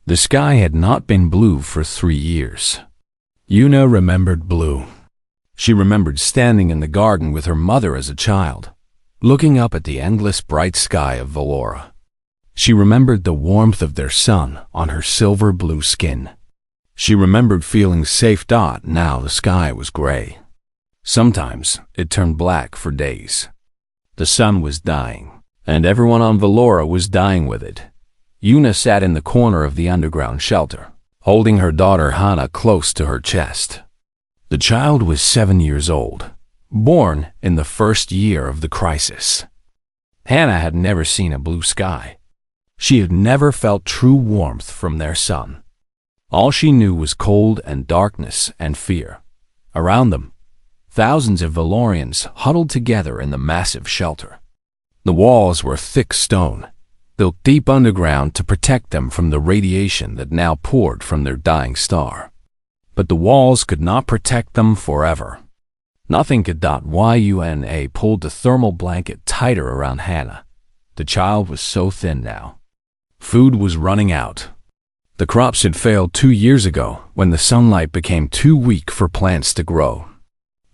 The sky had not been blue for 3 years. Yuna remembered blue. She remembered standing in the garden with her mother as a child, looking up at the endless bright sky of Valora. She remembered the warmth of their sun on her silver blue skin. She remembered feeling safe. Now the sky was gray. Sometimes it turned black for days. The sun was dying, and everyone on Valora was dying with it. Yuna sat in the corner of the underground shelter, holding her daughter Hana close to her chest. The child was 7 years old, born in the first year of the crisis. Hana had never seen a blue sky. She had never felt true warmth from their sun. All she knew was cold and darkness and fear. Around them, thousands of Valorians huddled together in the massive shelter. The walls were thick stone, built deep underground to protect them from the radiation that now poured from their dying star. But the walls could not protect them forever. Nothing could. Yuna pulled the thermal blanket tighter around Hana. The child was so thin now. Food was running out. The crops had failed 2 years ago when the sunlight became too weak for plants to grow.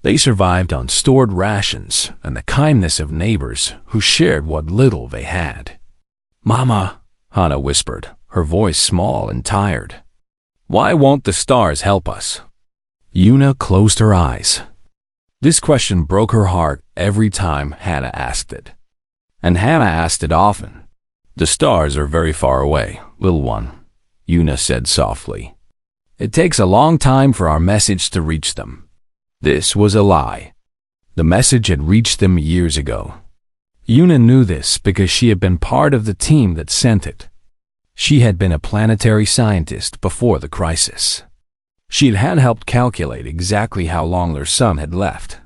They survived on stored rations and the kindness of neighbors who shared what little they had. "Mama," Hana whispered, her voice small and tired. "Why won't the stars help us?" Yuna closed her eyes. This question broke her heart every time Hana asked it. And Hana asked it often. "The stars are very far away, little one," Yuna said softly. "It takes a long time for our message to reach them." This was a lie. The message had reached them years ago. Yuna knew this because she had been part of the team that sent it. She had been a planetary scientist before the crisis. She had helped calculate exactly how long their sun had left.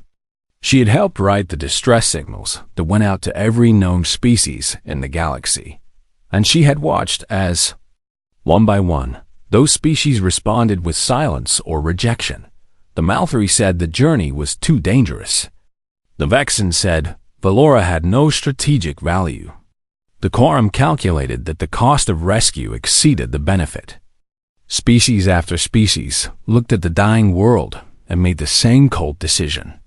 She had helped write the distress signals that went out to every known species in the galaxy. And she had watched as, one by one, those species responded with silence or rejection. The Malthury said the journey was too dangerous. The Vexen said Valora had no strategic value. The Quorum calculated that the cost of rescue exceeded the benefit. Species after species looked at the dying world and made the same cold decision.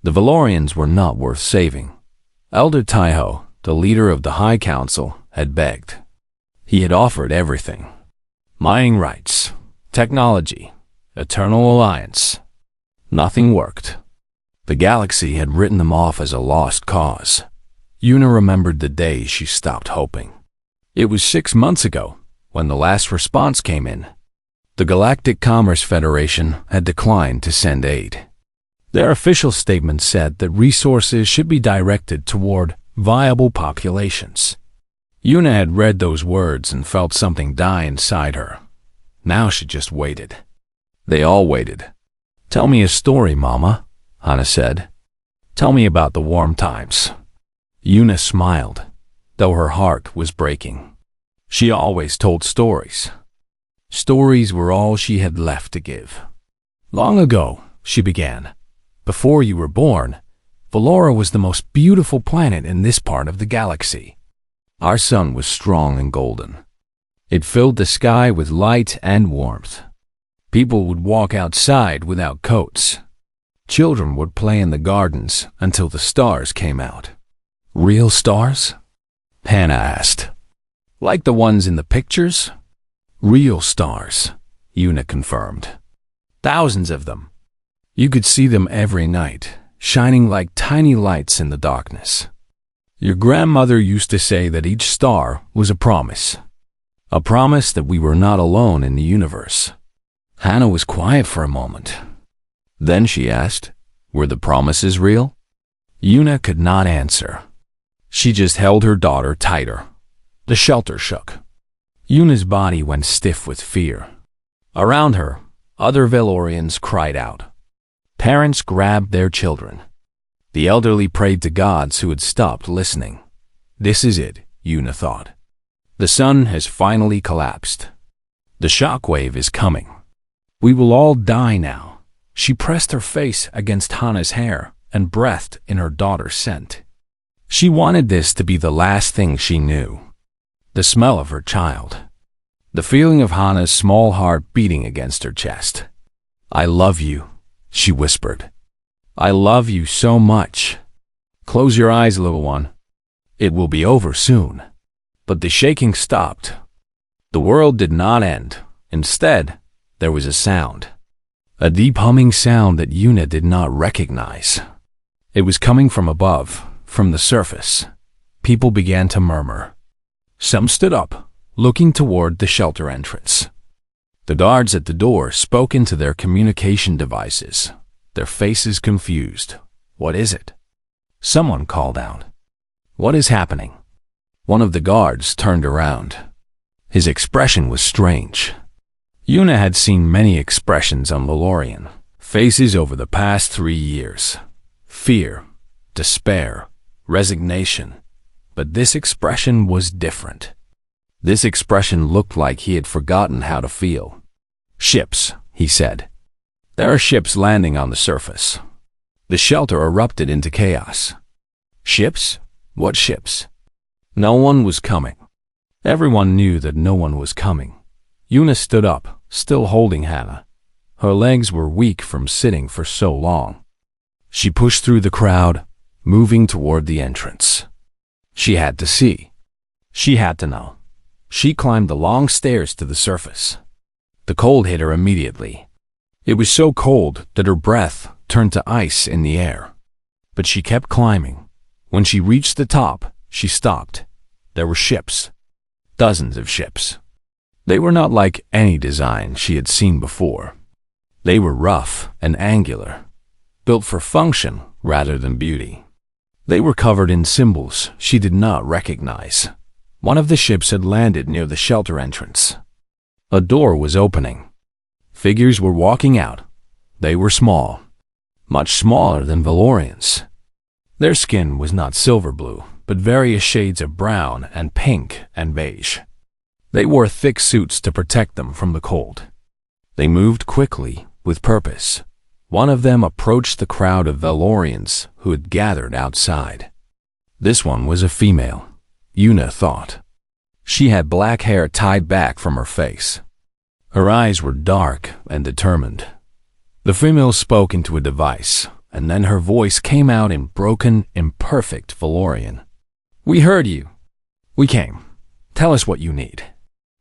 The Valorians were not worth saving. Elder Taiho, the leader of the High Council, had begged. He had offered everything: mining rights, technology, eternal alliance. Nothing worked. The galaxy had written them off as a lost cause. Yuna remembered the day she stopped hoping. It was 6 months ago when the last response came in. The Galactic Commerce Federation had declined to send aid. Their official statement said that resources should be directed toward viable populations. Yuna had read those words and felt something die inside her. Now she just waited. They all waited. "Tell me a story, Mama," Hana said. "Tell me about the warm times." Yuna smiled, though her heart was breaking. She always told stories. Stories were all she had left to give. "Long ago," she began, "before you were born, Valora was the most beautiful planet in this part of the galaxy. Our sun was strong and golden. It filled the sky with light and warmth. People would walk outside without coats. Children would play in the gardens until the stars came out." "Real stars?" Hana asked. "Like the ones in the pictures?" "Real stars," Yuna confirmed. "Thousands of them. You could see them every night, shining like tiny lights in the darkness. Your grandmother used to say that each star was a promise that we were not alone in the universe." Hana was quiet for a moment. Then she asked, "Were the promises real?" Yuna could not answer. She just held her daughter tighter. The shelter shook. Yuna's body went stiff with fear. Around her, other Valorians cried out. Parents grabbed their children. The elderly prayed to gods who had stopped listening. This is it, Yuna thought. The sun has finally collapsed. The shockwave is coming. We will all die now. She pressed her face against Hana's hair and breathed in her daughter's scent. She wanted this to be the last thing she knew. The smell of her child. the feeling of Hana's small heart beating against her chest. "I love you," she whispered. "I love you so much. Close your eyes, little one. It will be over soon." But the shaking stopped. The world did not end. Instead, there was a sound. A deep humming sound that Yuna did not recognize. It was coming from above, from the surface. People began to murmur. Some stood up, looking toward the shelter entrance. The guards at the door spoke into their communication devices, their faces confused. "What is it?" Someone called out. "What is happening?" One of the guards turned around. His expression was strange. Yuna had seen many expressions on Valorian faces over the past 3 years. Fear, despair, resignation. But this expression was different. This expression looked like he had forgotten how to feel. "Ships," he said. "There are ships landing on the surface." The shelter erupted into chaos. Ships? What ships? No one was coming. Everyone knew that no one was coming. Yuna stood up, still holding Hana. Her legs were weak from sitting for so long. She pushed through the crowd, moving toward the entrance. She had to see. She had to know. She climbed the long stairs to the surface. The cold hit her immediately. It was so cold that her breath turned to ice in the air. But she kept climbing. When she reached the top, she stopped. There were ships. Dozens of ships. They were not like any design she had seen before. They were rough and angular, built for function rather than beauty. They were covered in symbols she did not recognize. One of the ships had landed near the shelter entrance. A door was opening. Figures were walking out. They were small, much smaller than Valorians. Their skin was not silver blue, but various shades of brown and pink and beige. They wore thick suits to protect them from the cold. They moved quickly, with purpose. One of them approached the crowd of Valorians who had gathered outside. This one was a female, Yuna thought. She had black hair tied back from her face. Her eyes were dark and determined. The female spoke into a device, and then her voice came out in broken, imperfect Valorian. "We heard you. We came. Tell us what you need."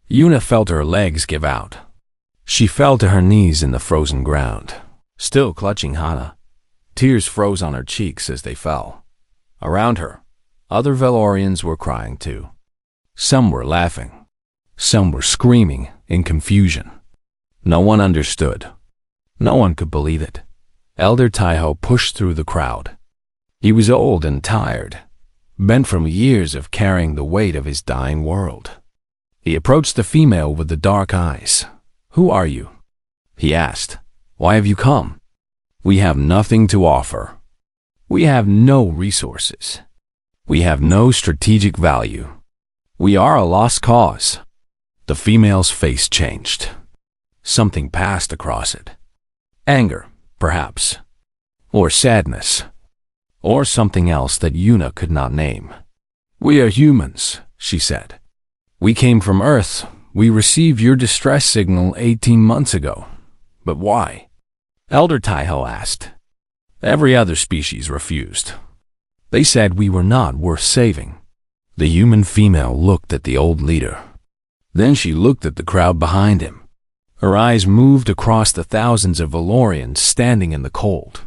Yuna felt her legs give out. She fell to her knees in the frozen ground, still clutching Hana. Tears froze on her cheeks as they fell. Around her, other Valorians were crying too. Some were laughing. Some were screaming in confusion. No one understood. No one could believe it. Elder Taiho pushed through the crowd. He was old and tired, bent from years of carrying the weight of his dying world. He approached the female with the dark eyes. "Who are you?" he asked. "Why have you come?" "We have nothing to offer. We have no resources. We have no strategic value. We are a lost cause." The female's face changed. Something passed across it. Anger, perhaps. Or sadness. Or something else that Yuna could not name. "We are humans," she said. "We came from Earth. We received your distress signal 18 months ago. But why?" Elder Taiho asked. Every other species refused. They said we were not worth saving. The human female looked at the old leader. Then she looked at the crowd behind him. Her eyes moved across the thousands of Valorians standing in the cold.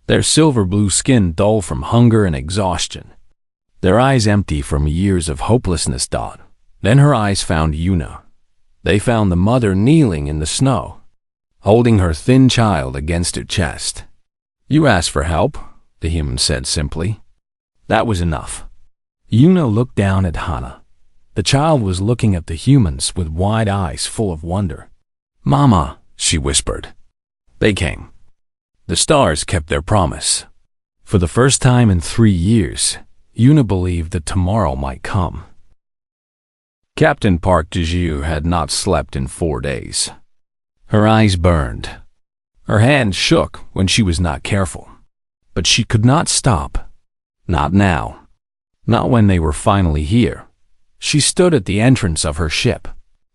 Their silver blue skin dull from hunger and exhaustion. Their eyes empty from years of hopelessness. Then her eyes found Yuna. They found the mother kneeling in the snow, holding her thin child against her chest. "You asked for help," the human said simply. That was enough. Yuna looked down at Hana. The child was looking at the humans with wide eyes full of wonder. "Mama," she whispered. They came. The stars kept their promise. For the first time in 3 years, Yuna believed that tomorrow might come. Captain Park Jiu had not slept in 4 days. Her eyes burned. Her hand shook when she was not careful. But she could not stop. Not now. Not when they were finally here. She stood at the entrance of her ship.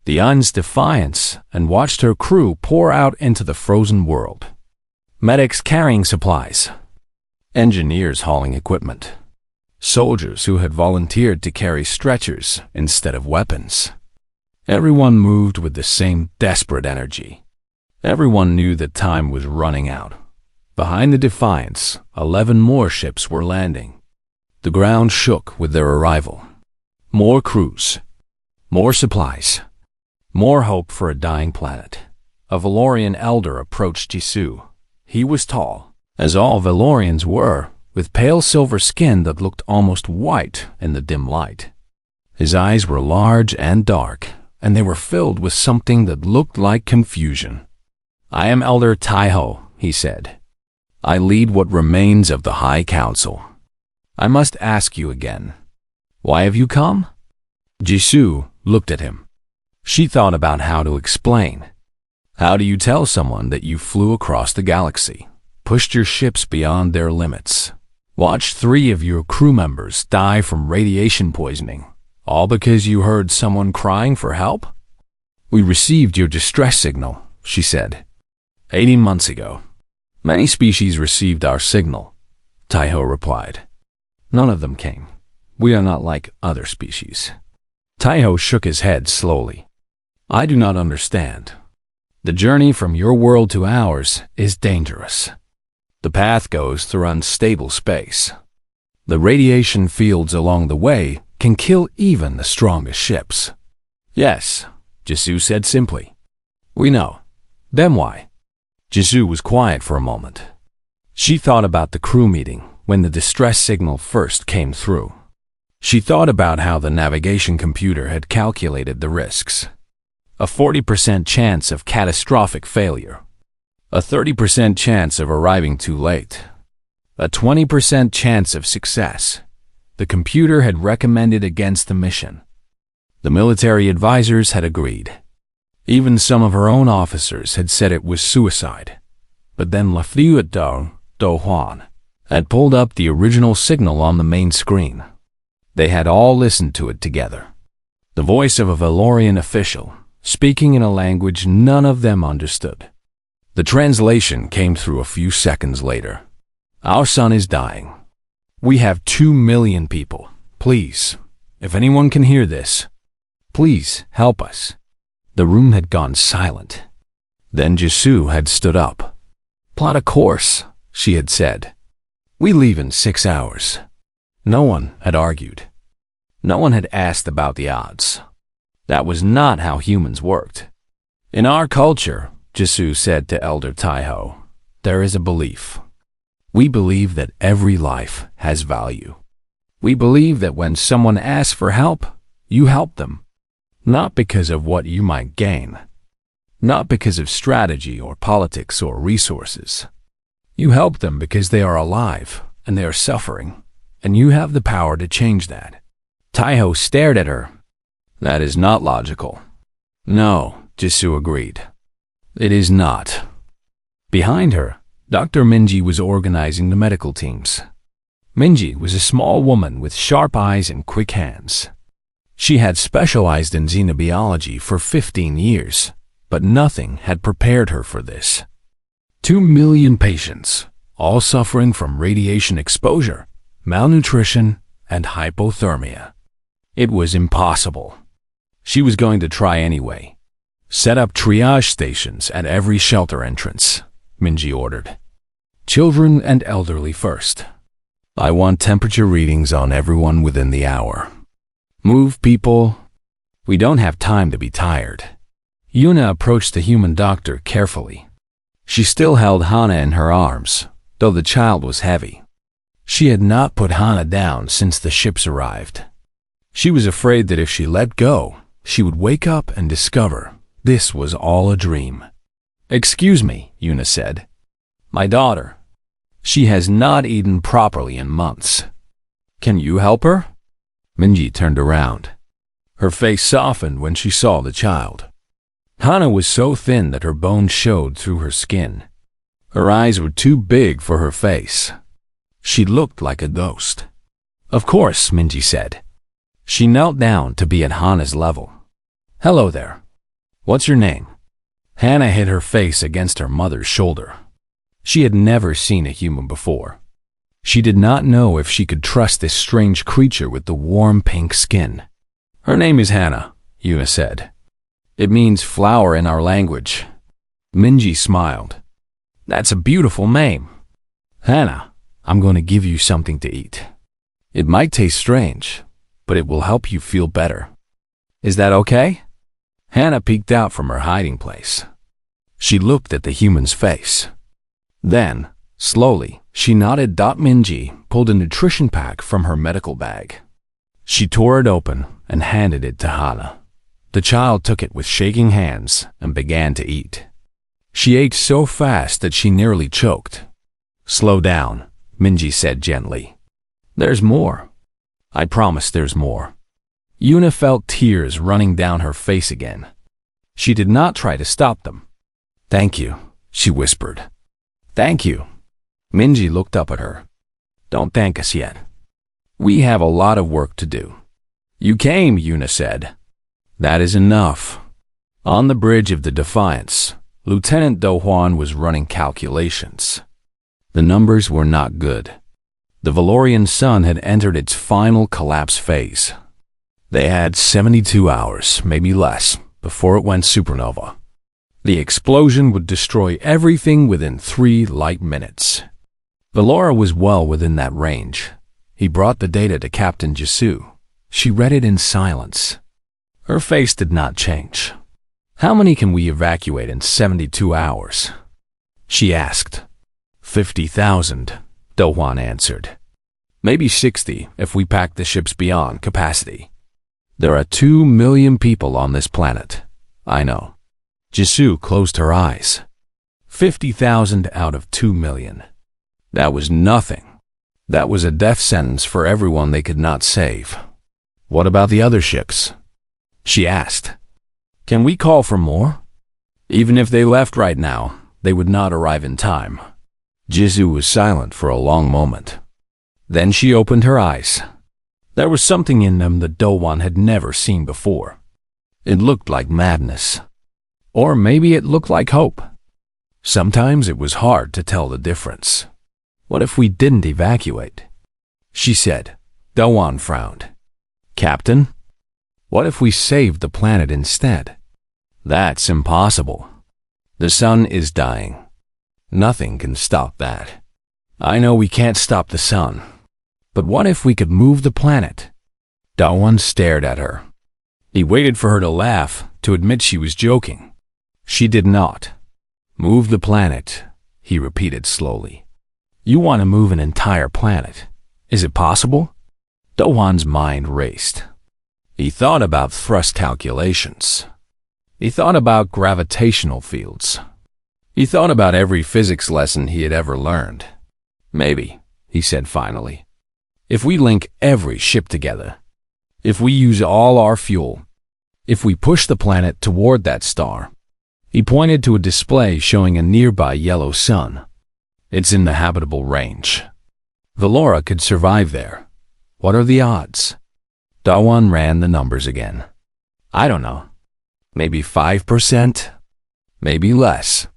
the Un's defiance, and watched her crew pour out into the frozen world. Medics carrying supplies, engineers hauling equipment, soldiers who had volunteered to carry stretchers instead of weapons. Everyone moved with the same desperate energy. Everyone knew that time was running out. Behind the Defiance, 11 more ships were landing. The ground shook with their arrival. More crews, more supplies, more hope for a dying planet. A Valorian elder approached Jisoo. He was tall, as all Valorians were, with pale silver skin that looked almost white in the dim light. His eyes were large and dark, and they were filled with something that looked like confusion. "I am Elder Taiho," he said. "I lead what remains of the High Council. I must ask you again. Why have you come?" Jisoo looked at him. She thought about how to explain. How do you tell someone that you flew across the galaxy, pushed your ships beyond their limits, watched 3 of your crew members die from radiation poisoning, all because you heard someone crying for help? "We received your distress signal," she said, 18 months ago. "Many species received our signal," Taiho replied. "None of them came. We are not like other species." Taiho shook his head slowly. "I do not understand. The journey from your world to ours is dangerous. The path goes through unstable space. The radiation fields along the way can kill even the strongest ships." "Yes," Jisoo said simply. "We know. Then why?" Jisoo was quiet for a moment. She thought about the crew meeting when the distress signal first came through. She thought about how the navigation computer had calculated the risks. A 40% chance of catastrophic failure. A 30% chance of arriving too late. A 20% chance of success. The computer had recommended against the mission. The military advisors had agreed. Even some of her own officers had said it was suicide. But then Lieutenant Do Hwan had pulled up the original signal on the main screen. They had all listened to it together. The voice of a Valorian official, speaking in a language none of them understood. The translation came through a few seconds later. "Our sun is dying. We have 2 million people. Please, if anyone can hear this, please help us." The room had gone silent. Then Jisoo had stood up. "Plot a course," she had said. "We leave in 6 hours." No one had argued. No one had asked about the odds. That was not how humans worked. "In our culture," Jisoo said to Elder Taiho, "there is a belief. We believe that every life has value. We believe that when someone asks for help, you help them. Not because of what you might gain. Not because of strategy or politics or resources. You help them because they are alive and they are suffering, and you have the power to change that." Taiho stared at her. "That is not logical." "No," Jisoo agreed. "It is not." Behind her, Dr. Minji was organizing the medical teams. Minji was a small woman with sharp eyes and quick hands. She had specialized in xenobiology for 15 years, but nothing had prepared her for this. 2 million patients, all suffering from radiation exposure, malnutrition, and hypothermia. It was impossible. She was going to try anyway. "Set up triage stations at every shelter entrance," Minji ordered. "Children and elderly first. I want temperature readings on everyone within the hour. Move, people. We don't have time to be tired." Yuna approached the human doctor carefully. She still held Hana in her arms, though the child was heavy. She had not put Hana down since the ships arrived. She was afraid that if she let go, she would wake up and discover this was all a dream. "Excuse me," Yuna said. "My daughter. She has not eaten properly in months. Can you help her?" Minji turned around. Her face softened when she saw the child. Hana was so thin that her bones showed through her skin. Her eyes were too big for her face. She looked like a ghost. "Of course," Minji said. She knelt down to be at Hana's level. "Hello there. What's your name? Hannah hid her face against her mother's shoulder. She had never seen a human before. She did not know if she could trust this strange creature with the warm pink skin. Her name is Hannah, Yuna said. It means flower in our language. Minji smiled. That's a beautiful name. Hannah, I'm going to give you something to eat. It might taste strange, but it will help you feel better. Is that okay? Hannah peeked out from her hiding place. She looked at the human's face. Then, slowly, she nodded. Minji pulled a nutrition pack from her medical bag. She tore it open and handed it to Hannah. The child took it with shaking hands and began to eat. She ate so fast that she nearly choked. Slow down, Minji said gently. There's more. I promise there's more. Yuna felt tears running down her face again. She did not try to stop them. Thank you, she whispered. Thank you. Minji looked up at her. Don't thank us yet. We have a lot of work to do. You came, Yuna said. That is enough. On the bridge of the Defiance, Lieutenant Do Hwan was running calculations. The numbers were not good. The Valorian sun had entered its final collapse phase. They had 72 hours, maybe less, before it went supernova. The explosion would destroy everything within 3 light minutes. Valora was well within that range. He brought the data to Captain Jisoo. She read it in silence. Her face did not change. How many can we evacuate in 72 hours? She asked. 50,000, Do Hwan answered. Maybe 60 if we pack the ships beyond capacity. There are 2 million people on this planet. I know. Jisoo closed her eyes. 50,000 out of 2 million. That was nothing. That was a death sentence for everyone they could not save. What about the other ships? She asked. Can we call for more? Even if they left right now, they would not arrive in time. Jisoo was silent for a long moment. Then she opened her eyes. There was something in them that Do Hwan had never seen before. It looked like madness. Or maybe it looked like hope. Sometimes it was hard to tell the difference. What if we didn't evacuate? She said. Do Hwan frowned. Captain? What if we saved the planet instead? That's impossible. The sun is dying. Nothing can stop that. I know we can't stop the sun. But what if we could move the planet? Do Hwan stared at her. He waited for her to laugh, to admit she was joking. She did not. Move the planet, he repeated slowly. You want to move an entire planet. Is it possible? Do Hwan's mind raced. He thought about thrust calculations. He thought about gravitational fields. He thought about every physics lesson he had ever learned. Maybe, he said finally. If we link every ship together, if we use all our fuel, if we push the planet toward that star. He pointed to a display showing a nearby yellow sun. It's in the habitable range. Valora could survive there. What are the odds? Do Hwan ran the numbers again. I don't know. Maybe 5%? Maybe less.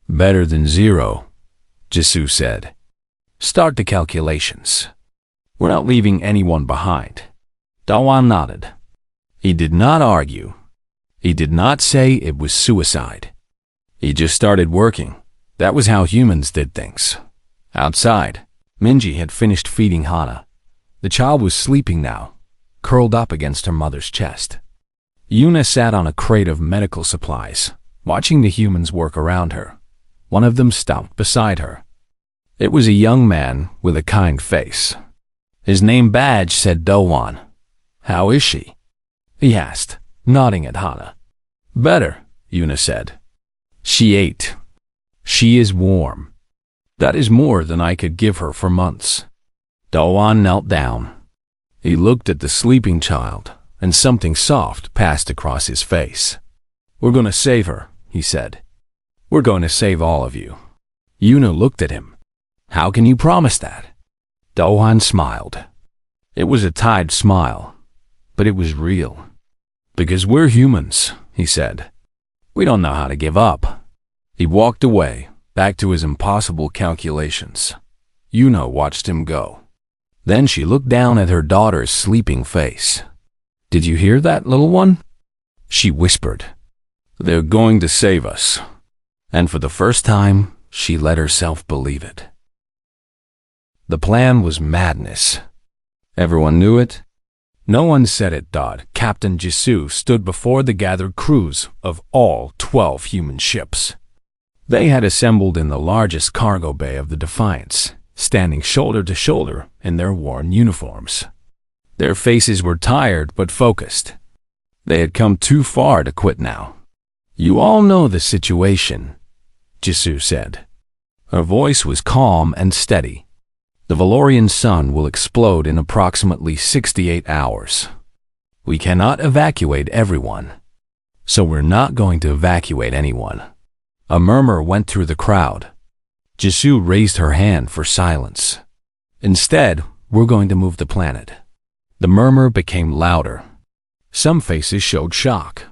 Better than 0, Jisoo said. Start the calculations. We're not leaving anyone behind. Do Hwan nodded. He did not argue. He did not say it was suicide. He just started working. That was how humans did things. Outside, Minji had finished feeding Hana. The child was sleeping now, curled up against her mother's chest. Yuna sat on a crate of medical supplies, watching the humans work around her. One of them stopped beside her. It was a young man with a kind face. His name badge said Do Hwan. How is she? He asked, nodding at Hana. Better, Yuna said. She ate. She is warm. That is more than I could give her for months. Do Hwan knelt down. He looked at the sleeping child, and something soft passed across his face. We're going to save her, he said. We're going to save all of you. Yuna looked at him. How can you promise that? Do Hwan smiled. It was a tired smile, but it was real. Because we're humans, he said. We don't know how to give up." He walked away, back to his impossible calculations. Yuna watched him go. Then she looked down at her daughter's sleeping face. "Did you hear that, little one?" she whispered. "They're going to save us." And for the first time, she let herself believe it. The plan was madness. Everyone knew it. No one said it. Captain Jisoo stood before the gathered crews of all 12 human ships. They had assembled in the largest cargo bay of the Defiance, standing shoulder to shoulder in their worn uniforms. Their faces were tired but focused. They had come too far to quit now. "You all know the situation," Jisoo said. Her voice was calm and steady. "The Valorian sun will explode in approximately 68 hours. We cannot evacuate everyone, so we're not going to evacuate anyone." A murmur went through the crowd. Jisoo raised her hand for silence. "Instead, we're going to move the planet." The murmur became louder. Some faces showed shock.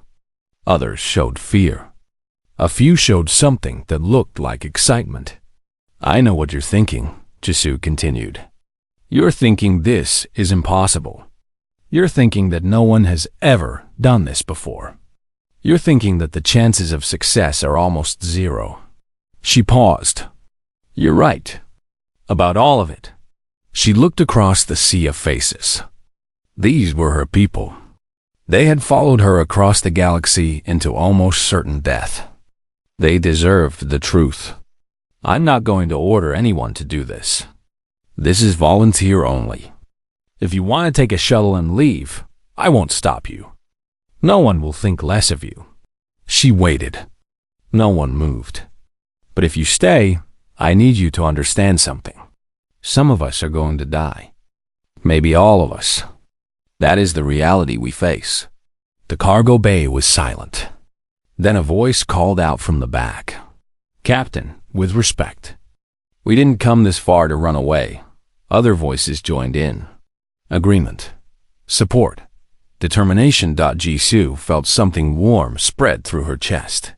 Others showed fear. A few showed something that looked like excitement. "I know what you're thinking," Jisoo continued. "You're thinking this is impossible. You're thinking that no one has ever done this before. You're thinking that the chances of success are almost zero." She paused. "You're right. About all of it." She looked across the sea of faces. These were her people. They had followed her across the galaxy into almost certain death. They deserved the truth. "I'm not going to order anyone to do this. This is volunteer only. If you want to take a shuttle and leave, I won't stop you. No one will think less of you." She waited. No one moved. "But if you stay, I need you to understand something. Some of us are going to die. Maybe all of us. That is the reality we face." The cargo bay was silent. Then a voice called out from the back. "Captain, with respect. We didn't come this far to run away." Other voices joined in. Agreement. Support. Determination. Jisoo felt something warm spread through her chest.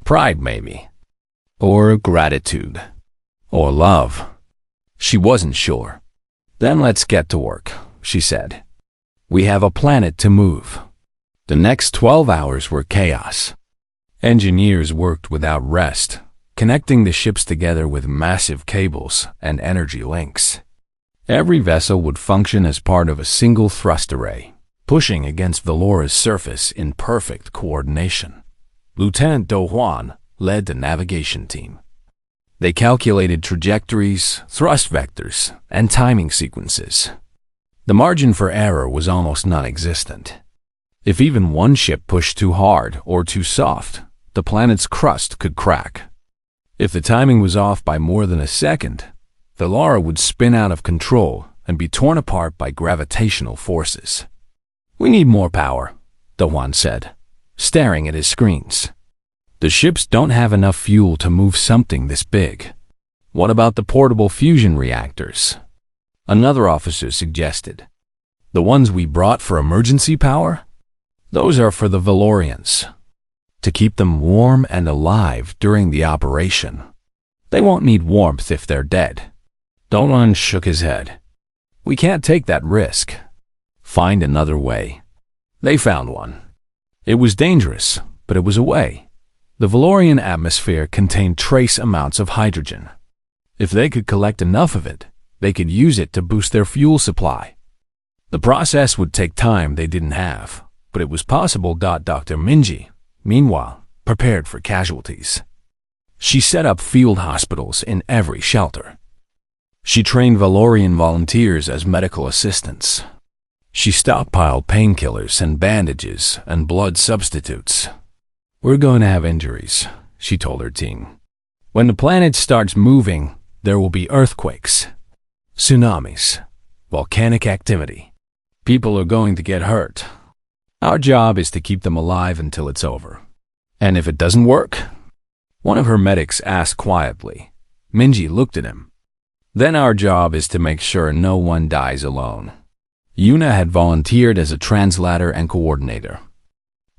Pride, maybe. Or gratitude. Or love. She wasn't sure. "Then let's get to work," she said. "We have a planet to move." The next 12 hours were chaos. Engineers worked without rest, connecting the ships together with massive cables and energy links. Every vessel would function as part of a single thrust array, pushing against Velora's surface in perfect coordination. Lieutenant Do Hwan led the navigation team. They calculated trajectories, thrust vectors, and timing sequences. The margin for error was almost non-existent. If even one ship pushed too hard or too soft, the planet's crust could crack. If the timing was off by more than a second, Velora would spin out of control and be torn apart by gravitational forces. "We need more power," Do Hwan said, staring at his screens. "The ships don't have enough fuel to move something this big." "What about the portable fusion reactors?" another officer suggested. "The ones we brought for emergency power? Those are for the Valorians, to keep them warm and alive during the operation. They won't need warmth if they're dead." Do Hwan shook his head. "We can't take that risk. Find another way." They found one. It was dangerous, but it was a way. The Valorian atmosphere contained trace amounts of hydrogen. If they could collect enough of it, they could use it to boost their fuel supply. The process would take time they didn't have, but it was possible. Dr. Minji, meanwhile, prepared for casualties. She set up field hospitals in every shelter. She trained Valorian volunteers as medical assistants. She stockpiled painkillers and bandages and blood substitutes. "We're going to have injuries," she told her team. "When the planet starts moving, there will be earthquakes, tsunamis, volcanic activity. People are going to get hurt. Our job is to keep them alive until it's over. And if it doesn't work?" One of her medics asked quietly. Minji looked at him. "Then our job is to make sure no one dies alone." Yuna had volunteered as a translator and coordinator.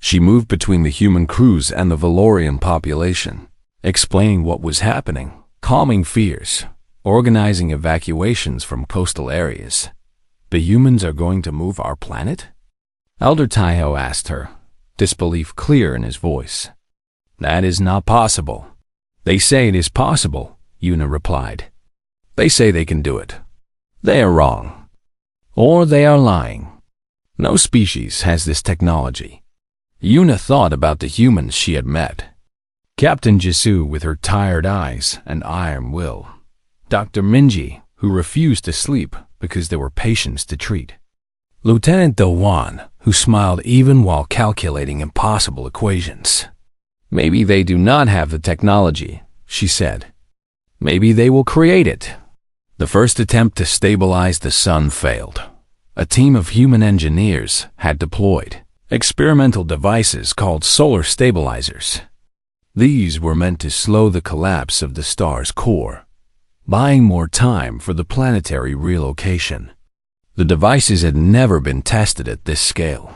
She moved between the human crews and the Valorian population, explaining what was happening, calming fears, organizing evacuations from coastal areas. The humans are going to move our planet? Elder Taiho asked her, disbelief clear in his voice. That is not possible. They say it is possible, Yuna replied. They say they can do it. They are wrong. Or they are lying. No species has this technology. Yuna thought about the humans she had met. Captain Jisoo with her tired eyes and iron will. Dr. Minji, who refused to sleep because there were patients to treat. Lieutenant Do-wan, who smiled even while calculating impossible equations. Maybe they do not have the technology, she said. Maybe they will create it. The first attempt to stabilize the sun failed. A team of human engineers had deployed experimental devices called solar stabilizers. These were meant to slow the collapse of the star's core, buying more time for the planetary relocation. The devices had never been tested at this scale.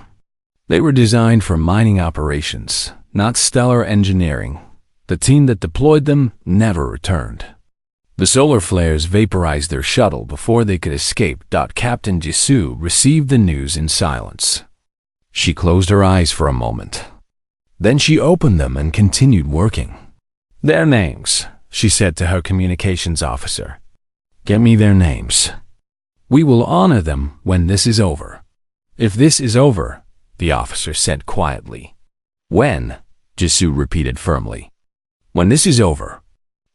They were designed for mining operations, not stellar engineering. The team that deployed them never returned. The solar flares vaporized their shuttle before they could escape. Captain Jisoo received the news in silence. She closed her eyes for a moment. Then she opened them and continued working. Their names, she said to her communications officer. Get me their names. We will honor them when this is over. If this is over, the officer said quietly. When? Jisoo repeated firmly. When this is over.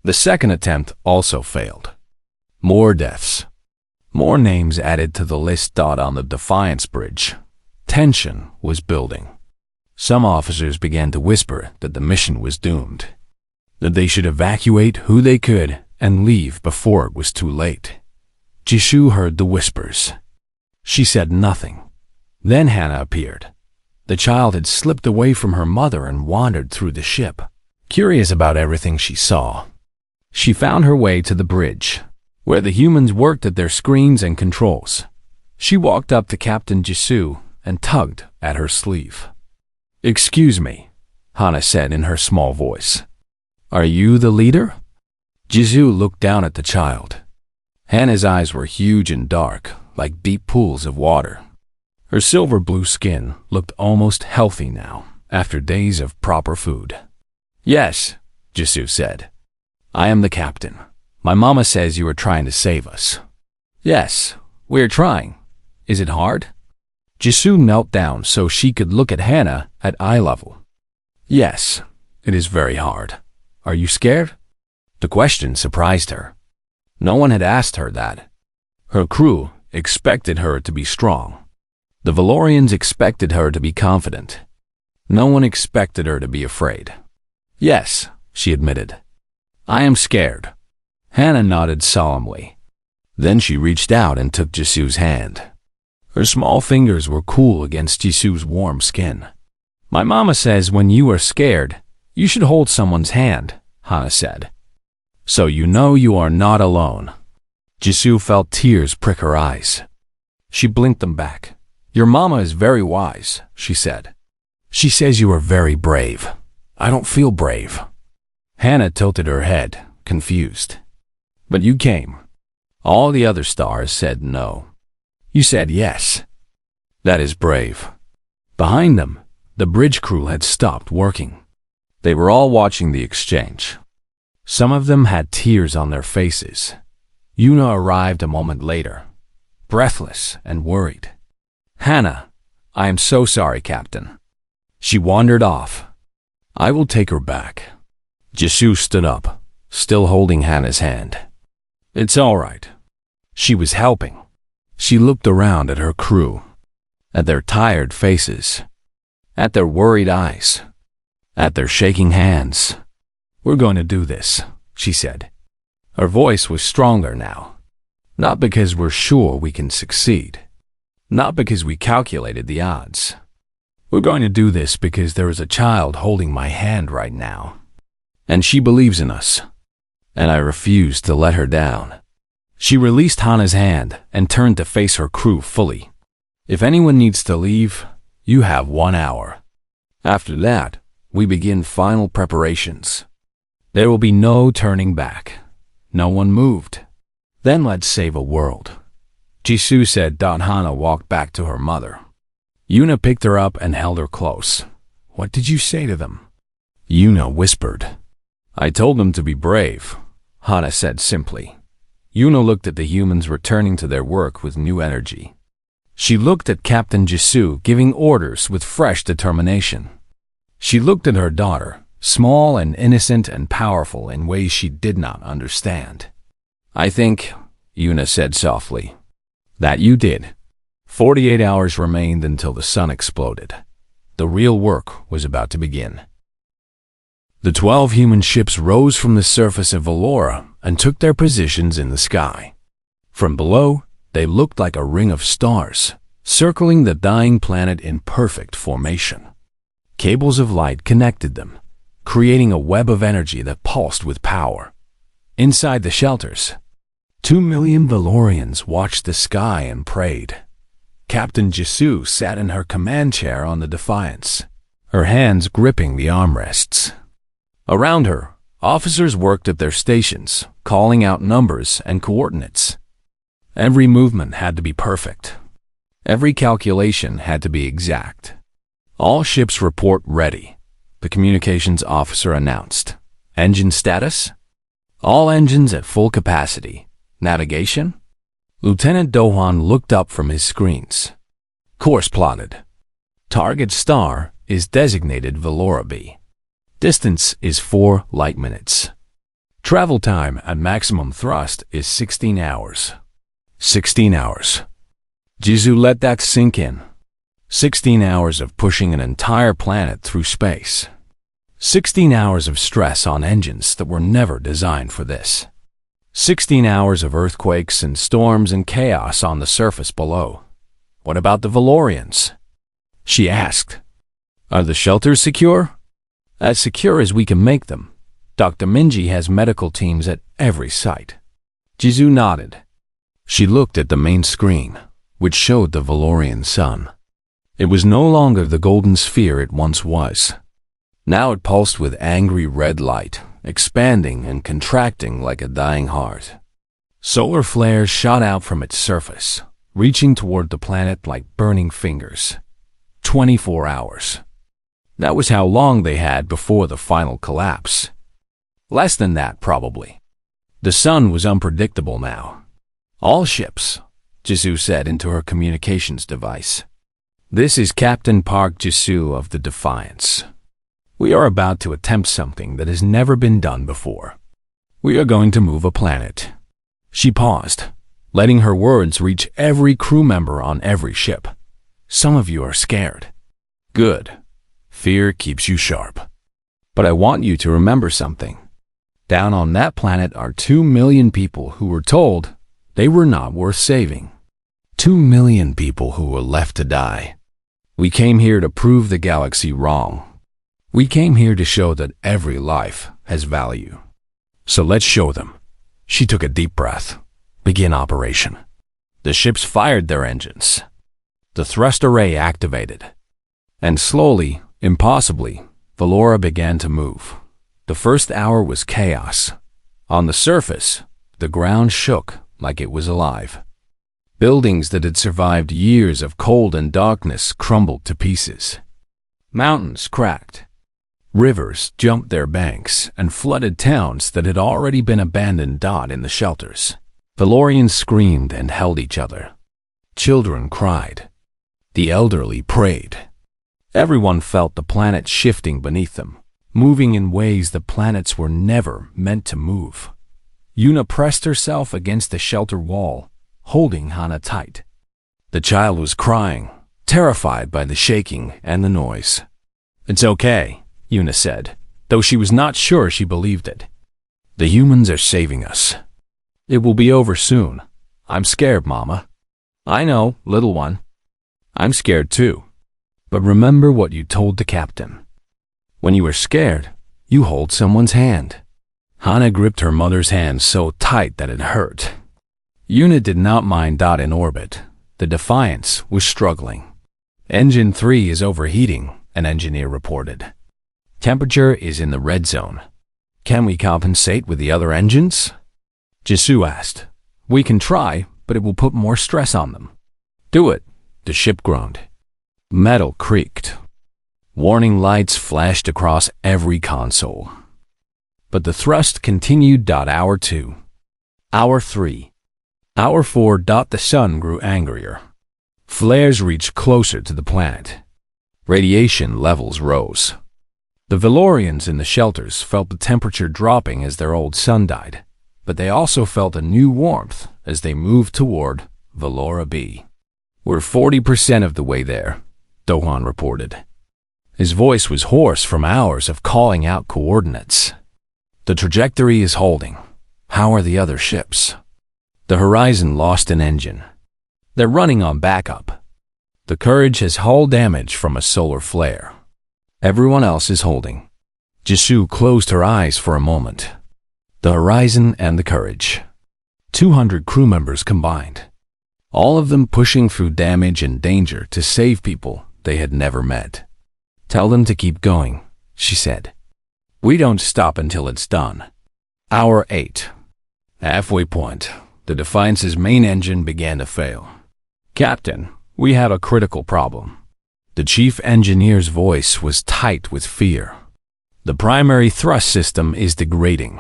The second attempt also failed. More deaths. More names added to the list. On the Defiance Bridge. Tension was building. Some officers began to whisper that the mission was doomed, that they should evacuate who they could and leave before it was too late. Jisoo heard the whispers. She said nothing. Then Hannah appeared. The child had slipped away from her mother and wandered through the ship, curious about everything she saw. She found her way to the bridge, where the humans worked at their screens and controls. She walked up to Captain Jisoo and tugged at her sleeve. Excuse me, Hannah said in her small voice. Are you the leader? Jisoo looked down at the child. Hannah's eyes were huge and dark, like deep pools of water. Her silver blue skin looked almost healthy now, after days of proper food. Yes, Jisoo said. I am the captain. My mama says you are trying to save us. Yes, we are trying. Is it hard? Jisoo knelt down so she could look at Hannah at eye level. Yes, it is very hard. Are you scared? The question surprised her. No one had asked her that. Her crew expected her to be strong. The Valorians expected her to be confident. No one expected her to be afraid. Yes, she admitted. I am scared. Hannah nodded solemnly. Then she reached out and took Jisoo's hand. Her small fingers were cool against Jisoo's warm skin. My mama says when you are scared, you should hold someone's hand, Hannah said. So you know you are not alone. Jisoo felt tears prick her eyes. She blinked them back. Your mama is very wise, she said. She says you are very brave. I don't feel brave. Hannah tilted her head, confused. But you came. All the other stars said no. You said yes. That is brave. Behind them, the bridge crew had stopped working. They were all watching the exchange. Some of them had tears on their faces. Yuna arrived a moment later, breathless and worried. Hannah, I am so sorry, Captain. She wandered off. I will take her back. Jisoo stood up, still holding Hannah's hand. It's all right. She was helping. She looked around at her crew, at their tired faces, at their worried eyes, at their shaking hands. We're going to do this, she said. Her voice was stronger now. Not because we're sure we can succeed. Not because we calculated the odds. We're going to do this because there is a child holding my hand right now. And she believes in us. And I refuse to let her down. She released Hannah's hand and turned to face her crew fully. If anyone needs to leave, you have 1 hour. After that, we begin final preparations. There will be no turning back. No one moved. Then let's save a world. Jisoo said. Hana walked back to her mother. Yuna picked her up and held her close. What did you say to them? Yuna whispered. I told them to be brave, Hana said simply. Yuna looked at the humans returning to their work with new energy. She looked at Captain Jisoo giving orders with fresh determination. She looked at her daughter, small and innocent and powerful in ways she did not understand. I think, Yuna said softly, that you did. 48 hours remained until the sun exploded. The real work was about to begin. The 12 human ships rose from the surface of Valora and took their positions in the sky. From below, they looked like a ring of stars, circling the dying planet in perfect formation. Cables of light connected them, creating a web of energy that pulsed with power. Inside the shelters, 2 million Valorians watched the sky and prayed. Captain Jisoo sat in her command chair on the Defiance, her hands gripping the armrests. Around her, officers worked at their stations, calling out numbers and coordinates. Every movement had to be perfect. Every calculation had to be exact. All ships report ready, the communications officer announced. Engine status? All engines at full capacity. Navigation? Lieutenant Dohan looked up from his screens. Course plotted. Target star is designated Valora B. Distance is 4 light minutes. Travel time at maximum thrust is 16 hours. 16 hours. Jisoo let that sink in. 16 hours of pushing an entire planet through space. 16 hours of stress on engines that were never designed for this. 16 hours of earthquakes and storms and chaos on the surface below. What about the Valorians? She asked. Are the shelters secure? As secure as we can make them. Dr. Minji has medical teams at every site. Jisoo nodded. She looked at the main screen, which showed the Valorian sun. It was no longer the golden sphere it once was. Now it pulsed with angry red light, expanding and contracting like a dying heart. Solar flares shot out from its surface, reaching toward the planet like burning fingers. 24 hours. That was how long they had before the final collapse. Less than that, probably. The sun was unpredictable now. All ships, Jisoo said into her communications device. This is Captain Park Jisoo of the Defiance. We are about to attempt something that has never been done before. We are going to move a planet. She paused, letting her words reach every crew member on every ship. Some of you are scared. Good. Fear keeps you sharp. But I want you to remember something. Down on that planet are 2 million people who were told they were not worth saving. 2 million people who were left to die. We came here to prove the galaxy wrong. We came here to show that every life has value. So let's show them. She took a deep breath. Begin operation. The ships fired their engines. The thrust array activated. And slowly, impossibly, Valora began to move. The first hour was chaos. On the surface, the ground shook like it was alive. Buildings that had survived years of cold and darkness crumbled to pieces. Mountains cracked. Rivers jumped their banks and flooded towns that had already been abandoned. In the shelters, Valorians screamed and held each other. Children cried. The elderly prayed. Everyone felt the planet shifting beneath them, moving in ways the planets were never meant to move. Yuna pressed herself against the shelter wall, holding Hana tight. The child was crying, terrified by the shaking and the noise. It's okay, Yuna said, though she was not sure she believed it. The humans are saving us. It will be over soon. I'm scared, Mama. I know, little one. I'm scared too. But remember what you told the captain. When you are scared, you hold someone's hand. Hana gripped her mother's hand so tight that it hurt. Yuna did not mind. In orbit, the Defiance was struggling. Engine 3 is overheating, an engineer reported. Temperature is in the red zone. Can we compensate with the other engines? Jisoo asked. We can try, but it will put more stress on them. Do it, the ship groaned. Metal creaked. Warning lights flashed across every console. But the thrust continued. Hour 2. Hour 3. Hour 4. The sun grew angrier. Flares reached closer to the planet. Radiation levels rose. The Valorians in the shelters felt the temperature dropping as their old sun died, but they also felt a new warmth as they moved toward Valora B. We're 40% of the way there, Dohan reported. His voice was hoarse from hours of calling out coordinates. The trajectory is holding. How are the other ships? The Horizon lost an engine. They're running on backup. The Courage has hull damage from a solar flare. Everyone else is holding. Jisoo closed her eyes for a moment. The Horizon and the Courage. 200 crew members combined. All of them pushing through damage and danger to save people they had never met. Tell them to keep going, she said. We don't stop until it's done. Hour 8. Halfway point, the Defiance's main engine began to fail. Captain, we have a critical problem. The chief engineer's voice was tight with fear. The primary thrust system is degrading.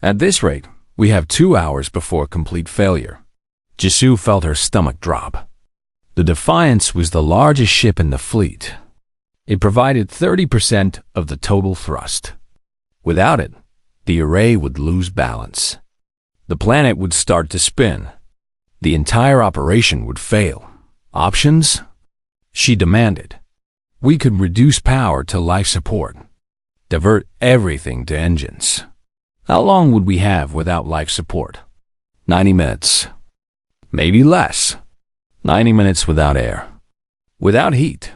At this rate, we have 2 hours before complete failure. Jisoo felt her stomach drop. The Defiance was the largest ship in the fleet. It provided 30% of the total thrust. Without it, the array would lose balance. The planet would start to spin. The entire operation would fail. Options? She demanded. We could reduce power to life support. Divert everything to engines. How long would we have without life support? 90 minutes. Maybe less. 90 minutes without air. Without heat.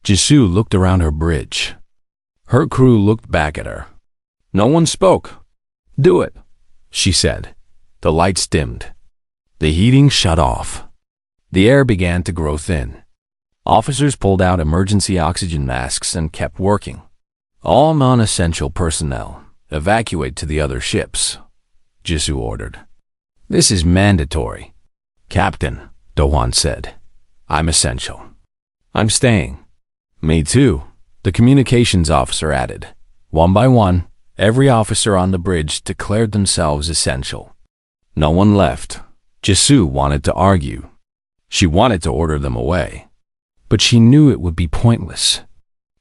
Jisoo looked around her bridge. Her crew looked back at her. No one spoke. Do it, she said. The lights dimmed. The heating shut off. The air began to grow thin. Officers pulled out emergency oxygen masks and kept working. All non-essential personnel, evacuate to the other ships, Jisoo ordered. This is mandatory. Captain, Dohan said. I'm essential. I'm staying. Me too, the communications officer added. One by one, every officer on the bridge declared themselves essential. No one left. Jisoo wanted to argue. She wanted to order them away. But she knew it would be pointless.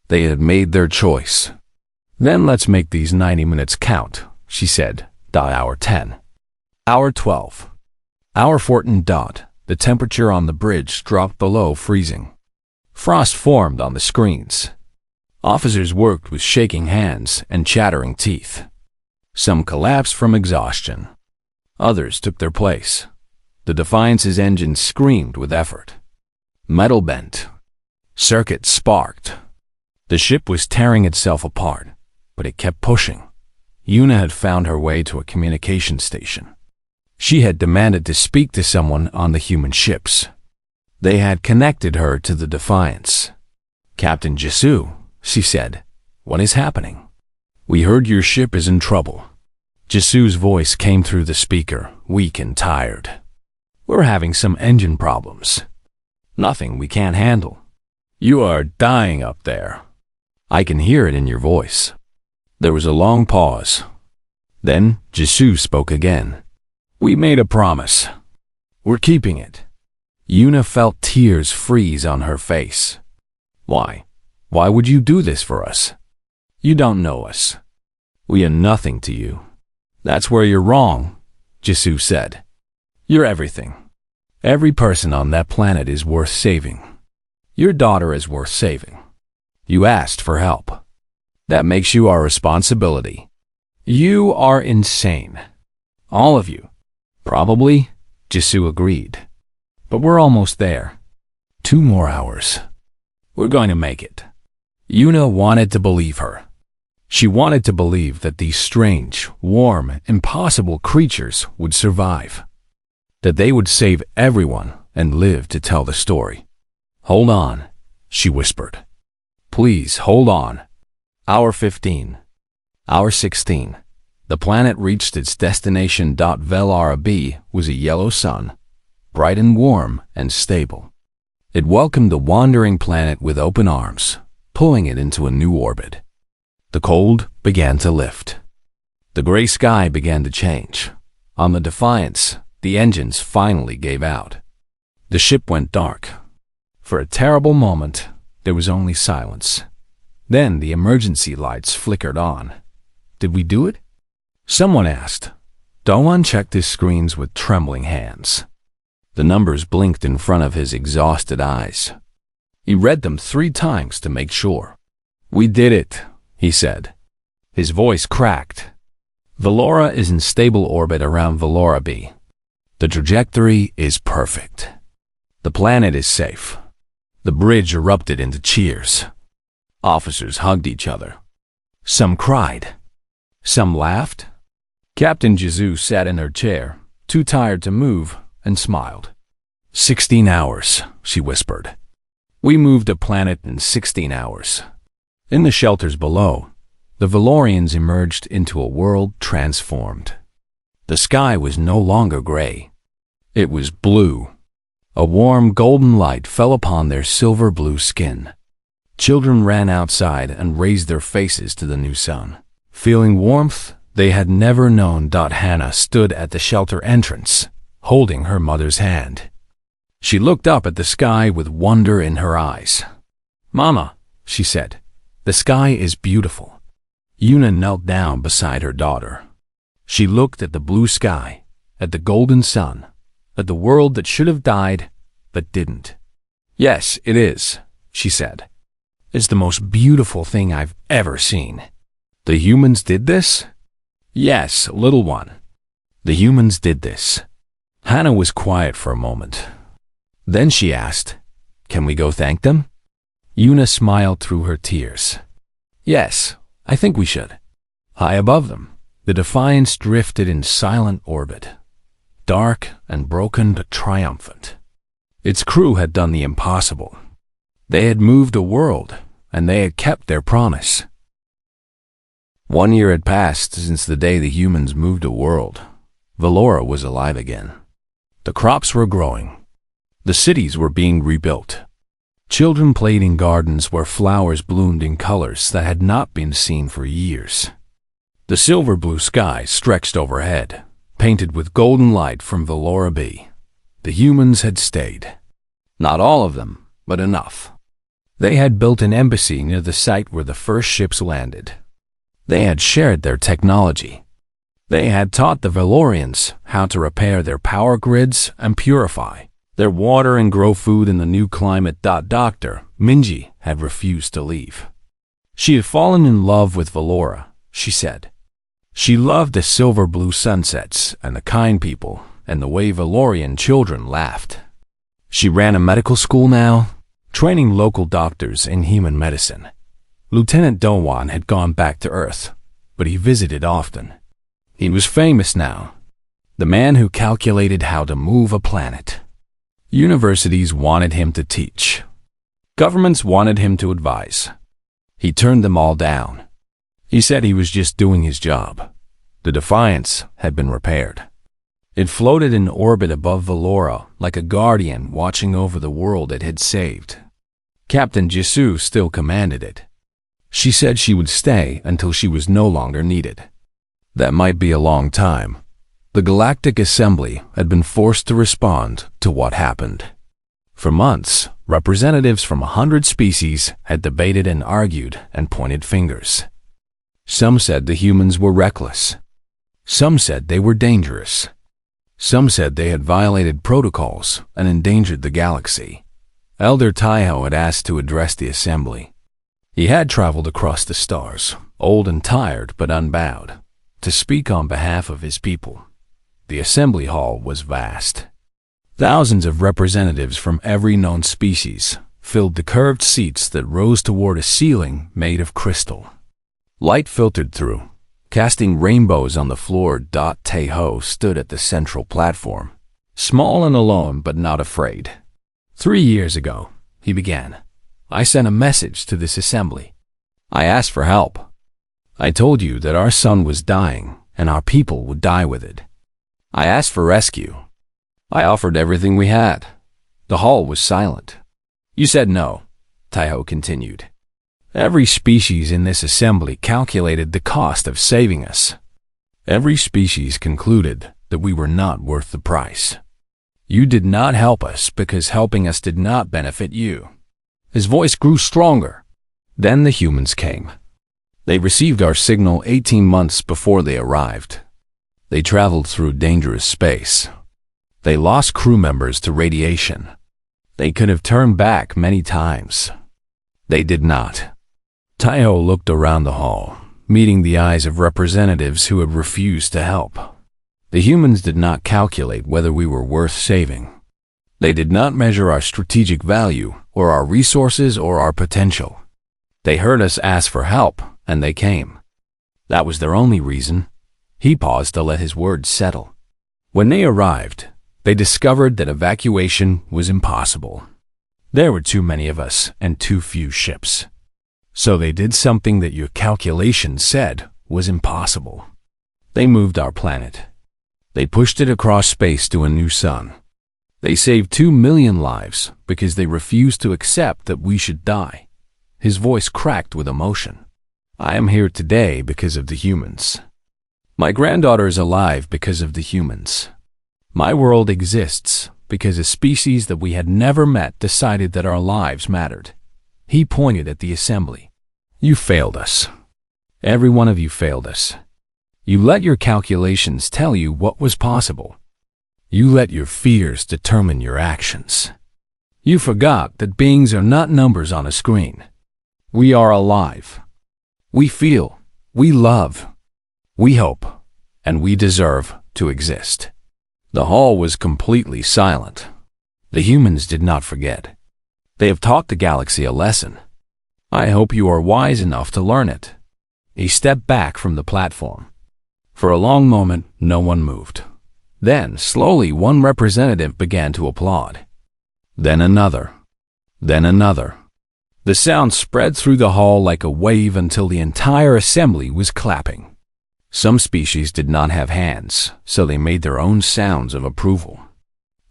They had made their choice. Then let's make these 90 minutes count, she said. Hour 10. Hour 12. Hour 14. The temperature on the bridge dropped below freezing. Frost formed on the screens. Officers worked with shaking hands and chattering teeth. Some collapsed from exhaustion. Others took their place. The Defiance's engine screamed with effort. Metal bent. Circuits sparked. The ship was tearing itself apart, but it kept pushing. Yuna had found her way to a communication station. She had demanded to speak to someone on the human ships. They had connected her to the Defiance. Captain Jisoo, she said, what is happening? We heard your ship is in trouble. Jisoo's voice came through the speaker, weak and tired. We're having some engine problems. Nothing we can't handle. You are dying up there. I can hear it in your voice. There was a long pause. Then Jisoo spoke again. We made a promise. We're keeping it. Yuna felt tears freeze on her face. Why? Why would you do this for us? You don't know us. We are nothing to you. That's where you're wrong, Jisoo said. You're everything. Every person on that planet is worth saving. Your daughter is worth saving. You asked for help. That makes you our responsibility. You are insane. All of you. Probably, Jisoo agreed. But we're almost there. 2 more hours. We're going to make it. Yuna wanted to believe her. She wanted to believe that these strange, warm, impossible creatures would survive. That they would save everyone and live to tell the story. Hold on, she whispered. Please, hold on. Hour 15. Hour 16. The planet reached its destination. Velara B was a yellow sun, bright and warm and stable. It welcomed the wandering planet with open arms, pulling it into a new orbit. The cold began to lift. The gray sky began to change. On the Defiance, the engines finally gave out. The ship went dark. For a terrible moment, there was only silence. Then the emergency lights flickered on. Did we do it? Someone asked. Doan checked his screens with trembling hands. The numbers blinked in front of his exhausted eyes. He read them 3 times to make sure. We did it, he said. His voice cracked. Velora is in stable orbit around Velora B. The trajectory is perfect. The planet is safe. The bridge erupted into cheers. Officers hugged each other. Some cried. Some laughed. Captain Jizu sat in her chair, too tired to move, and smiled. 16 hours, she whispered. We moved a planet in 16 hours. In the shelters below, the Valorians emerged into a world transformed. The sky was no longer gray. It was blue. A warm golden light fell upon their silver blue skin. Children ran outside and raised their faces to the new sun. Feeling warmth they had never known. Hannah stood at the shelter entrance, holding her mother's hand. She looked up at the sky with wonder in her eyes. Mama, she said, the sky is beautiful. Yuna knelt down beside her daughter. She looked at the blue sky, at the golden sun, at the world that should have died, but didn't. Yes, it is, she said. It's the most beautiful thing I've ever seen. The humans did this? Yes, little one. The humans did this. Hannah was quiet for a moment. Then she asked, Can we go thank them? Yuna smiled through her tears. Yes, I think we should. High above them, the Defiance drifted in silent orbit, dark and broken but triumphant. Its crew had done the impossible. They had moved a world, and they had kept their promise. 1 year had passed since the day the humans moved a world. Velora was alive again. The crops were growing. The cities were being rebuilt. Children played in gardens where flowers bloomed in colors that had not been seen for years. The silver blue sky stretched overhead, painted with golden light from Velora B. The humans had stayed. Not all of them, but enough. They had built an embassy near the site where the first ships landed. They had shared their technology. They had taught the Velorians how to repair their power grids and purify their water and grow food in the new climate. Dr. Minji had refused to leave. She had fallen in love with Velora, she said. She loved the silver blue sunsets and the kind people and the way Velorian children laughed. She ran a medical school now, training local doctors in human medicine. Lieutenant Dowan had gone back to Earth, but he visited often. He was famous now, the man who calculated how to move a planet. Universities wanted him to teach. Governments wanted him to advise. He turned them all down. He said he was just doing his job. The Defiance had been repaired. It floated in orbit above Velora like a guardian watching over the world it had saved. Captain Jisu still commanded it. She said she would stay until she was no longer needed. That might be a long time. The Galactic Assembly had been forced to respond to what happened. For months, representatives from 100 species had debated and argued and pointed fingers. Some said the humans were reckless. Some said they were dangerous. Some said they had violated protocols and endangered the galaxy. Elder Taiho had asked to address the assembly. He had traveled across the stars, old and tired but unbowed, to speak on behalf of his people. The assembly hall was vast. Thousands of representatives from every known species filled the curved seats that rose toward a ceiling made of crystal. Light filtered through, casting rainbows on the floor. Taiho stood at the central platform, small and alone but not afraid. 3 years ago, he began, I sent a message to this assembly. I asked for help. I told you that our sun was dying and our people would die with it. I asked for rescue. I offered everything we had. The hall was silent. You said no, Taiho continued. Every species in this assembly calculated the cost of saving us. Every species concluded that we were not worth the price. You did not help us because helping us did not benefit you. His voice grew stronger. Then the humans came. They received our signal 18 months before they arrived. They traveled through dangerous space. They lost crew members to radiation. They could have turned back many times. They did not. Taiho looked around the hall, meeting the eyes of representatives who had refused to help. The humans did not calculate whether we were worth saving. They did not measure our strategic value, or our resources, or our potential. They heard us ask for help, and they came. That was their only reason. He paused to let his words settle. When they arrived, they discovered that evacuation was impossible. There were too many of us and too few ships. So they did something that your calculations said was impossible. They moved our planet. They pushed it across space to a new sun. They saved 2 million lives because they refused to accept that we should die. His voice cracked with emotion. I am here today because of the humans. My granddaughter is alive because of the humans. My world exists because a species that we had never met decided that our lives mattered. He pointed at the assembly. You failed us. Every one of you failed us. You let your calculations tell you what was possible. You let your fears determine your actions. You forgot that beings are not numbers on a screen. We are alive. We feel, we love, we hope, and we deserve to exist. The hall was completely silent. The humans did not forget. They have taught the galaxy a lesson. I hope you are wise enough to learn it. He stepped back from the platform. For a long moment, no one moved. Then, slowly, one representative began to applaud. Then another. Then another. The sound spread through the hall like a wave until the entire assembly was clapping. Some species did not have hands, so they made their own sounds of approval.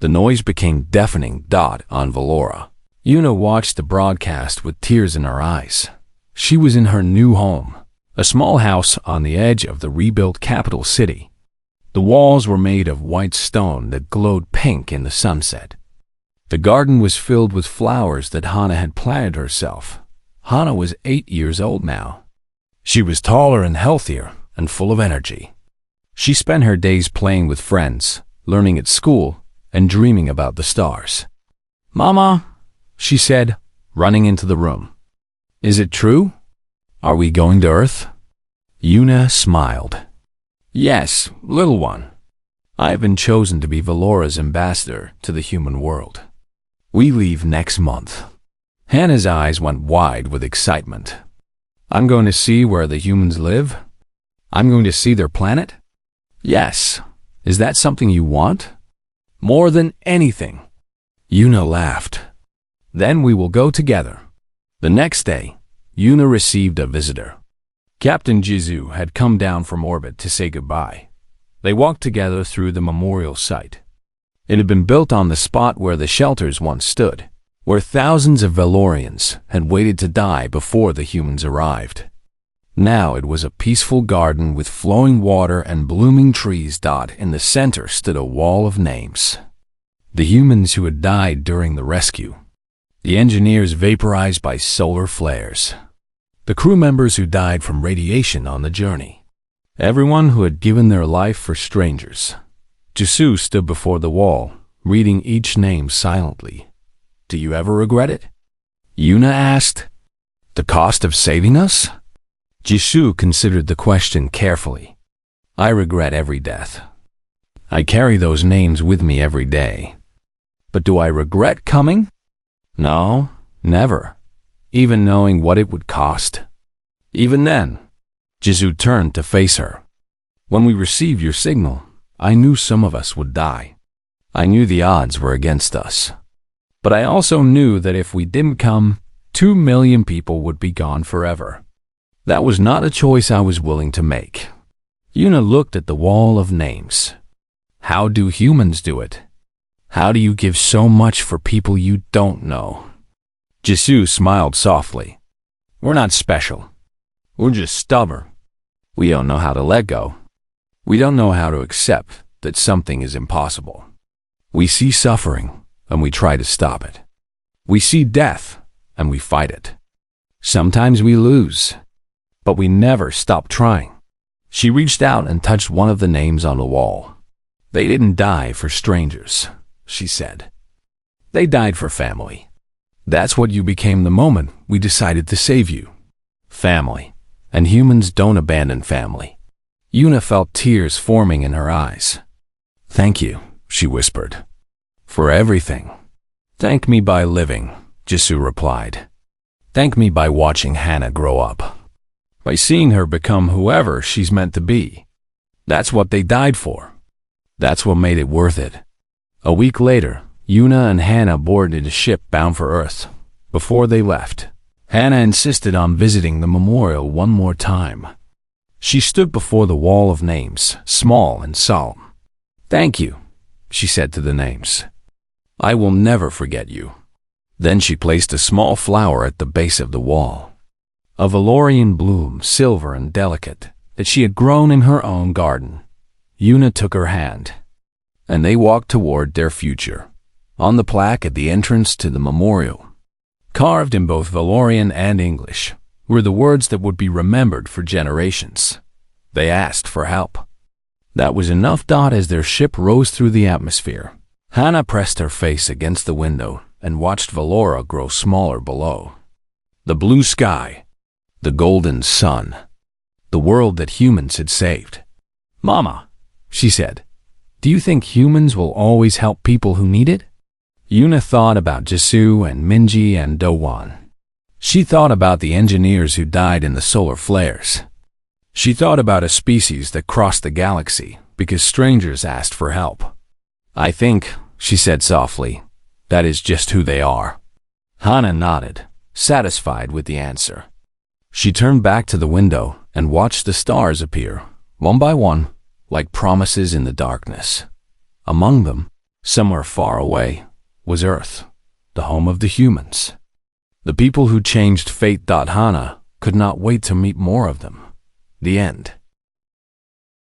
The noise became deafening. On Valora. Yuna watched the broadcast with tears in her eyes. She was in her new home, a small house on the edge of the rebuilt capital city. The walls were made of white stone that glowed pink in the sunset. The garden was filled with flowers that Hana had planted herself. Hana was 8 years old now. She was taller and healthier and full of energy. She spent her days playing with friends, learning at school, and dreaming about the stars. "Mama," she said, running into the room. "Is it true? Are we going to Earth?" Yuna smiled. "Yes, little one. I have been chosen to be Valora's ambassador to the human world. We leave next month." Hannah's eyes went wide with excitement. "I'm going to see where the humans live? I'm going to see their planet?" "Yes. Is that something you want?" "More than anything." Yuna laughed. "Then we will go together." The next day, Yuna received a visitor. Captain Jizu had come down from orbit to say goodbye. They walked together through the memorial site. It had been built on the spot where the shelters once stood, where thousands of Valorians had waited to die before the humans arrived. Now it was a peaceful garden with flowing water and blooming trees. In the center stood a wall of names. The humans who had died during the rescue. The engineers vaporized by solar flares. The crew members who died from radiation on the journey. Everyone who had given their life for strangers. Jisu stood before the wall, reading each name silently. "Do you ever regret it?" Yuna asked. "The cost of saving us?" Jisu considered the question carefully. "I regret every death. I carry those names with me every day. But do I regret coming? No, never. Even knowing what it would cost. Even then." Jisu turned to face her. "When we received your signal, I knew some of us would die. I knew the odds were against us. But I also knew that if we didn't come, 2 million people would be gone forever. That was not a choice I was willing to make. Yuna looked at the wall of names. How do humans do it? How do you give so much for people you don't know? Jisoo smiled softly. We're not special. We're just stubborn. We don't know how to let go. We don't know how to accept that something is impossible. We see suffering, and we try to stop it. We see death, and we fight it. Sometimes we lose, but we never stop trying. She reached out and touched one of the names on the wall. They didn't die for strangers, she said. They died for family. That's what you became the moment we decided to save you. Family. And humans don't abandon family. Yuna felt tears forming in her eyes. Thank you, she whispered. For everything. Thank me by living, Jisoo replied. Thank me by watching Hana grow up. By seeing her become whoever she's meant to be. That's what they died for. That's what made it worth it. A week later, Yuna and Hana boarded a ship bound for Earth. Before they left, Hana insisted on visiting the memorial one more time. She stood before the wall of names, small and solemn. Thank you, she said to the names. I will never forget you. Then she placed a small flower at the base of the wall. A Valorian bloom, silver and delicate, that she had grown in her own garden. Yuna took her hand, and they walked toward their future. On the plaque at the entrance to the memorial, carved in both Valorian and English, were the words that would be remembered for generations. They asked for help. That was enough. As their ship rose through the atmosphere, Hana pressed her face against the window and watched Valora grow smaller below. The blue sky, the golden sun, the world that humans had saved. Mama, she said, do you think humans will always help people who need it? Yuna thought about Jisoo and Minji and Do-won. She thought about the engineers who died in the solar flares. She thought about a species that crossed the galaxy because strangers asked for help. I think, she said softly, that is just who they are. Hana nodded, satisfied with the answer. She turned back to the window and watched the stars appear, one by one, like promises in the darkness. Among them, somewhere far away, was Earth, the home of the humans. The people who changed fate. Hana could not wait to meet more of them. The end.